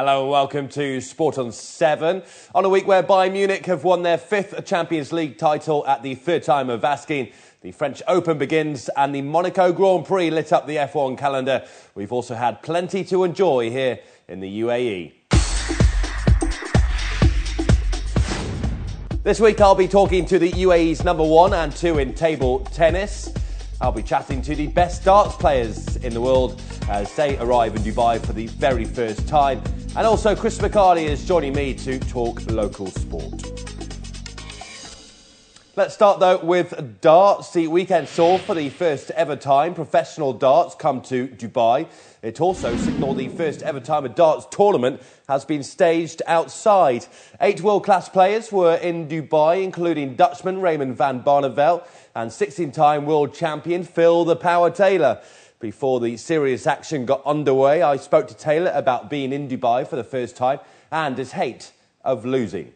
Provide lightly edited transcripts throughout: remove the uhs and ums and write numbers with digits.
Hello and welcome to Sport on 7. On a week where Bayern Munich have won their 5th Champions League title at the third time of asking, the French Open begins and the Monaco Grand Prix lit up the F1 calendar. We've also had plenty to enjoy here in the UAE. This week I'll be talking to the UAE's number 1 and 2 in table tennis. I'll be chatting to the best darts players in the world as they arrive in Dubai for the very first time. And also Chris McHardy is joining me to talk local sport. Let's start though with darts. The weekend saw for the first ever time professional darts come to Dubai. It also signalled the first ever time a darts tournament has been staged outside. 8 world-class players were in Dubai, including Dutchman Raymond van Barnevedlt and 16-time world champion Phil "The Power" Taylor. Before the serious action got underway, I spoke to Taylor about being in Dubai for the first time and his hate of losing.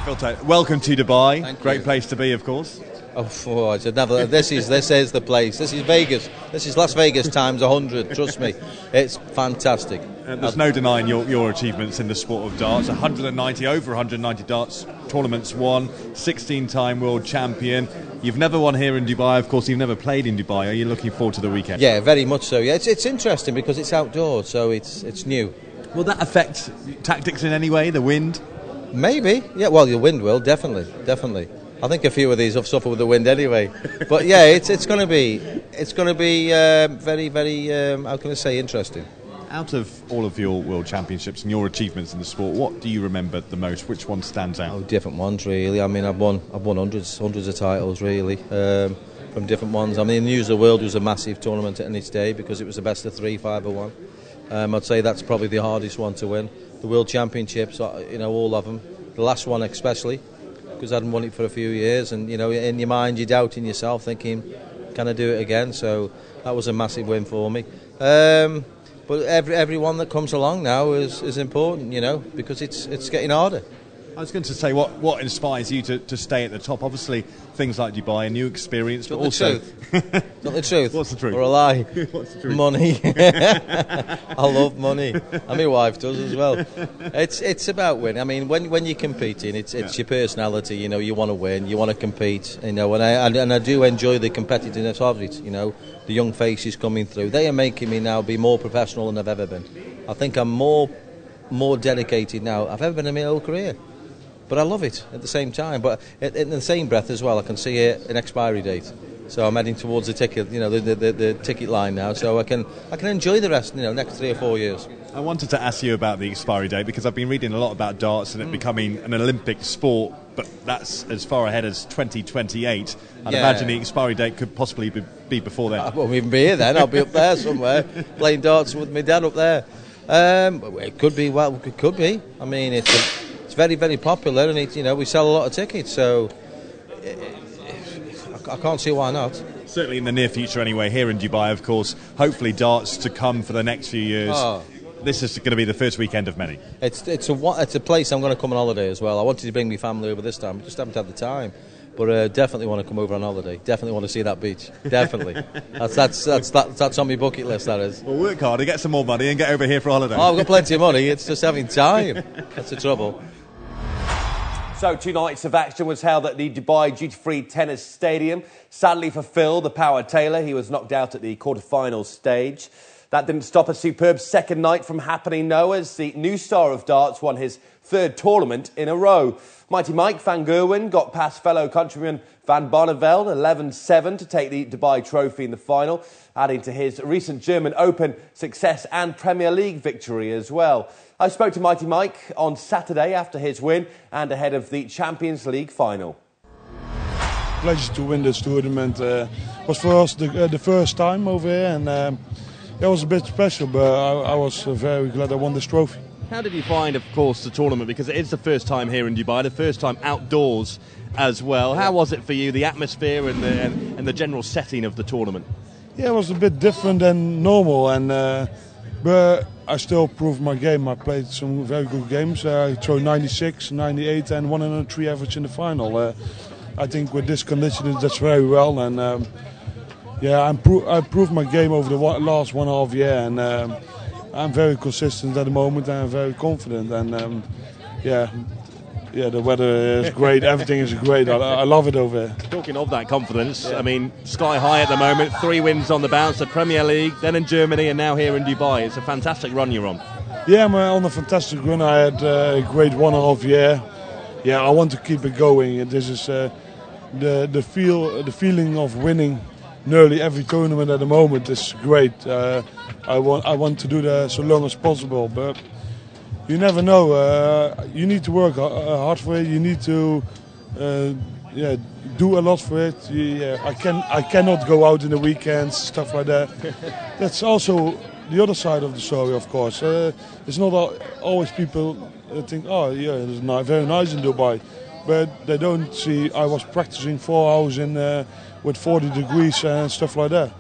Phil Taylor, welcome to Dubai. Thank Great you. place to be, of course. Oh, it's another. This is the place. This is Vegas. This is Las Vegas times 100. Trust me, it's fantastic. There's no denying your achievements in the sport of darts. Over 190 darts tournaments won. 16-time world champion. You've never won here in Dubai. Of course, you've never played in Dubai. Are you looking forward to the weekend? Yeah, very much so. Yeah, it's interesting because it's outdoors, so it's new. Will that affect tactics in any way? The wind? Maybe. Yeah. Well, your wind will definitely. I think a few of these have suffered with the wind anyway. But yeah, it's going to be very how can I say, interesting. Out of all of your world championships and your achievements in the sport, what do you remember the most? Which one stands out? Oh, different ones really. I mean, I've won hundreds of titles really, from different ones. I mean, the News of the World was a massive tournament in its day because it was the best of 3, 5-1. I'd say that's probably the hardest one to win. The World Championships, all of them. The last one especially, because I hadn't won it for a few years, and in your mind you're doubting yourself, thinking, can I do it again? So that was a massive win for me. But every one that comes along now is important, because it's getting harder. I was going to say, what inspires you to stay at the top? Obviously, things like Dubai, a new experience, but also... Not the truth. What's the truth? Or a lie? What's the truth? Money. I love money. And my wife does as well. It's about winning. I mean, when you're competing, it's your personality. You want to win, you want to compete. And I do enjoy the competitiveness of it. The young faces coming through. They are making me now be more professional than I've ever been. I think I'm more dedicated now than I've ever been in my whole career. But I love it at the same time. But in the same breath as well, I can see an expiry date. So I'm heading towards the ticket, the ticket line now. So I can enjoy the rest, next 3 or 4 years. I wanted to ask you about the expiry date because I've been reading a lot about darts and it becoming an Olympic sport, but that's as far ahead as 2028. I'd imagine the expiry date could possibly be before then. I won't even be here then. I'll be up there somewhere playing darts with my dad up there. It could be. Well, it could be. I mean, it's very, very popular, and we sell a lot of tickets, so I can't see why not. Certainly in the near future anyway, here in Dubai, of course, hopefully darts to come for the next few years. Oh. This is going to be the first weekend of many. It's a place I'm going to come on holiday as well. I wanted to bring my family over this time, just haven't had the time. But definitely want to come over on holiday. Definitely want to see that beach. Definitely. That's on my bucket list, that is. Well, work hard and get some more money and get over here for a holiday. Oh, I've got plenty of money. It's just having time. That's the trouble. So 2 nights of action was held at the Dubai Duty-Free Tennis Stadium. Sadly for Phil, "The Power" Taylor, he was knocked out at the quarter-final stage. That didn't stop a superb second night from happening, though, as the new star of darts won his 3rd tournament in a row. Mighty Mike van Gerwen got past fellow countryman Van Barnevedlt 11-7 to take the Dubai trophy in the final, adding to his recent German Open success and Premier League victory as well. I spoke to Mighty Mike on Saturday after his win and ahead of the Champions League final. Pleasure to win this tournament. Was for us the first time over here, and it was a bit special, but I was very glad I won this trophy. How did you find, of course, the tournament? Because it is the first time here in Dubai, the first time outdoors as well. How was it for you, the atmosphere and the general setting of the tournament? Yeah, it was a bit different than normal, but I still proved my game. I played some very good games. I threw 96, 98 and 103 average in the final. I think with this condition that's very well, and I proved my game over the last 1.5 years, and I'm very consistent at the moment. I'm very confident, and yeah, the weather is great. Everything is great. I love it over here. Talking of that confidence, I mean, sky high at the moment. 3 wins on the bounce, the Premier League, then in Germany, and now here in Dubai. It's a fantastic run you're on. Yeah, I'm on a fantastic run. I had a great 1.5 year. Yeah, I want to keep it going. This is the feeling of winning nearly every tournament at the moment is great. I want to do that so long as possible, but you never know. You need to work hard for it. You need to do a lot for it. I cannot go out in the weekends, stuff like that. That's also the other side of the story, of course. It's not always people think, oh yeah, it's very nice in Dubai, but they don't see I was practicing 4 hours with 40 degrees and stuff like that.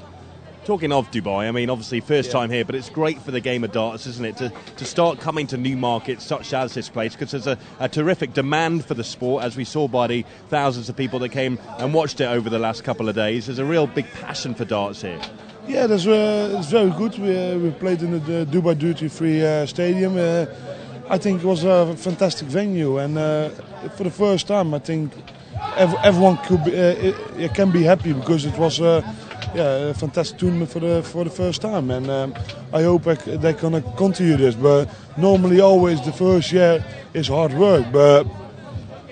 Talking of Dubai, I mean, obviously first time here, but it's great for the game of darts, isn't it, to start coming to new markets such as this place, because there's a terrific demand for the sport, as we saw by the thousands of people that came and watched it over the last couple of days. There's a real big passion for darts here. Yeah, it's very good. We played in the Dubai Duty Free Stadium. I think it was a fantastic venue, and for the first time, I think everyone can be happy, because it was a fantastic tournament for the first time, and I hope they're gonna continue this. But normally, always the first year is hard work, but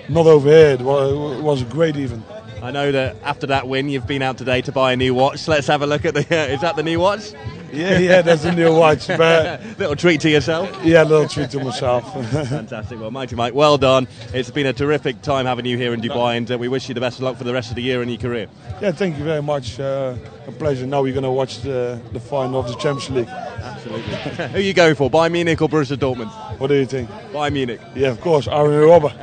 not over here. It was a great event. I know that after that win, you've been out today to buy a new watch. Let's have a look at is that the new watch? Yeah, that's a new watch. But little treat to yourself? Yeah, a little treat to myself. Fantastic. Well, Mighty Mike, well done. It's been a terrific time having you here in Dubai, and we wish you the best of luck for the rest of the year and your career. Yeah, thank you very much. A pleasure. Now we're going to watch the final of the Champions League. Absolutely. Who are you going for, Bayern Munich or Borussia Dortmund? What do you think? Bayern Munich. Yeah, of course. Arjen Robben.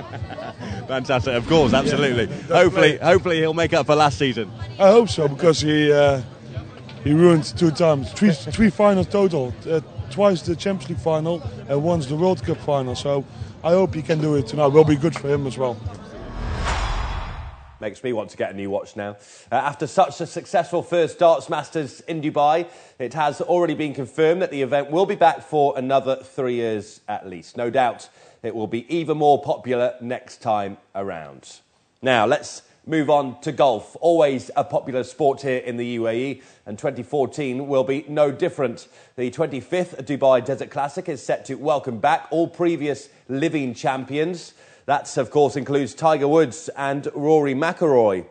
Fantastic, of course, absolutely. Yeah, hopefully he'll make up for last season. I hope so, because he ruined 2 times, three finals total, twice the Champions League final and once the World Cup final. So I hope he can do it tonight. It will be good for him as well. Makes me want to get a new watch now. After such a successful first Darts Masters in Dubai, it has already been confirmed that the event will be back for another 3 years at least. No doubt it will be even more popular next time around. Now, let's move on to golf. Always a popular sport here in the UAE, and 2014 will be no different. The 25th Dubai Desert Classic is set to welcome back all previous living champions. That, of course, includes Tiger Woods and Rory McIlroy.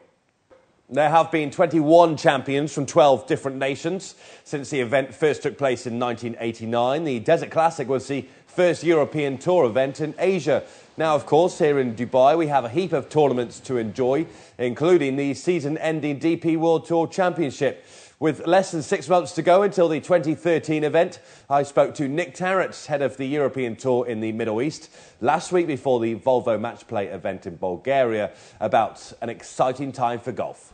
There have been 21 champions from 12 different nations since the event first took place in 1989. The Desert Classic was the first European Tour event in Asia. Now, of course, here in Dubai, we have a heap of tournaments to enjoy, including the season-ending DP World Tour Championship. With less than 6 months to go until the 2013 event, I spoke to Nick Tarrant, head of the European Tour in the Middle East, last week before the Volvo Match Play event in Bulgaria, about an exciting time for golf.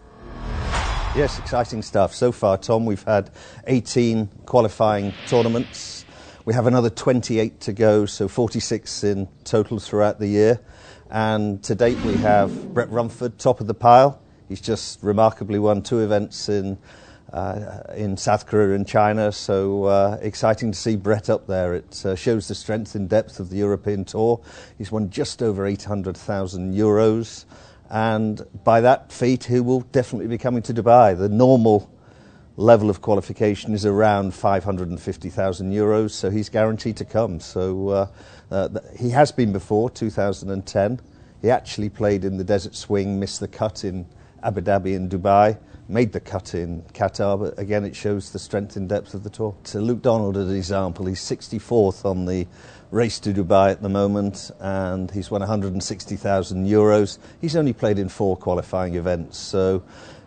Yes, exciting stuff. So far, Tom, we've had 18 qualifying tournaments. We have another 28 to go, so 46 in total throughout the year. And to date, we have Brett Rumford, top of the pile. He's just remarkably won 2 events in South Korea and China, so exciting to see Brett up there. It shows the strength and depth of the European Tour. He's won just over 800,000 euros, and by that feat, he will definitely be coming to Dubai. The normal level of qualification is around 550,000 euros, so he's guaranteed to come. So he has been before, 2010. He actually played in the Desert Swing, missed the cut in Abu Dhabi and Dubai, made the cut in Qatar, but again it shows the strength and depth of the tour. So Luke Donald, as an example, he's 64th on the race to Dubai at the moment, and he's won 160,000 euros. He's only played in 4 qualifying events, so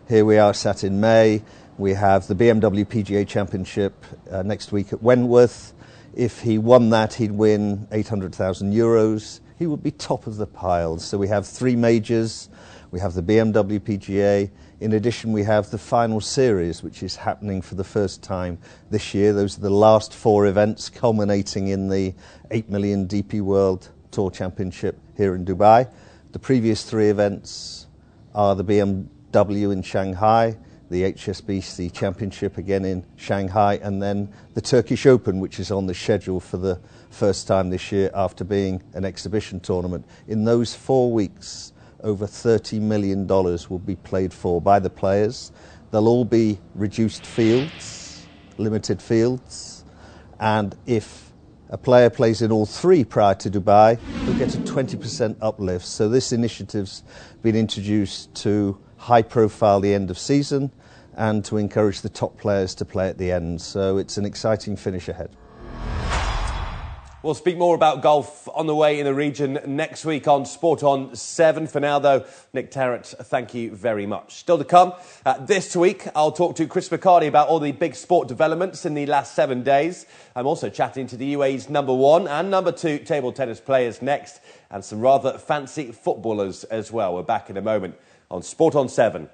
here we are sat in May. We have the BMW PGA Championship next week at Wentworth. If he won that, he'd win 800,000 euros. He would be top of the pile. So we have 3 majors. We have the BMW PGA. In addition, we have the final series, which is happening for the first time this year. Those are the last 4 events, culminating in the 8 million DP World Tour Championship here in Dubai. The previous 3 events are the BMW in Shanghai, the HSBC Championship again in Shanghai, and then the Turkish Open, which is on the schedule for the first time this year after being an exhibition tournament. In those 4 weeks, over $30 million will be played for by the players. They'll all be reduced fields, limited fields, and if a player plays in all 3 prior to Dubai, he'll get a 20% uplift. So this initiative's been introduced to high profile the end of season and to encourage the top players to play at the end. So it's an exciting finish ahead. We'll speak more about golf on the way in the region next week on Sport on 7. For now, though, Nick Tarrant, thank you very much. Still to come, this week, I'll talk to Chris McHardy about all the big sport developments in the last 7 days. I'm also chatting to the UAE's #1 and #2 table tennis players next, and some rather fancy footballers as well. We're back in a moment on Sport on 7.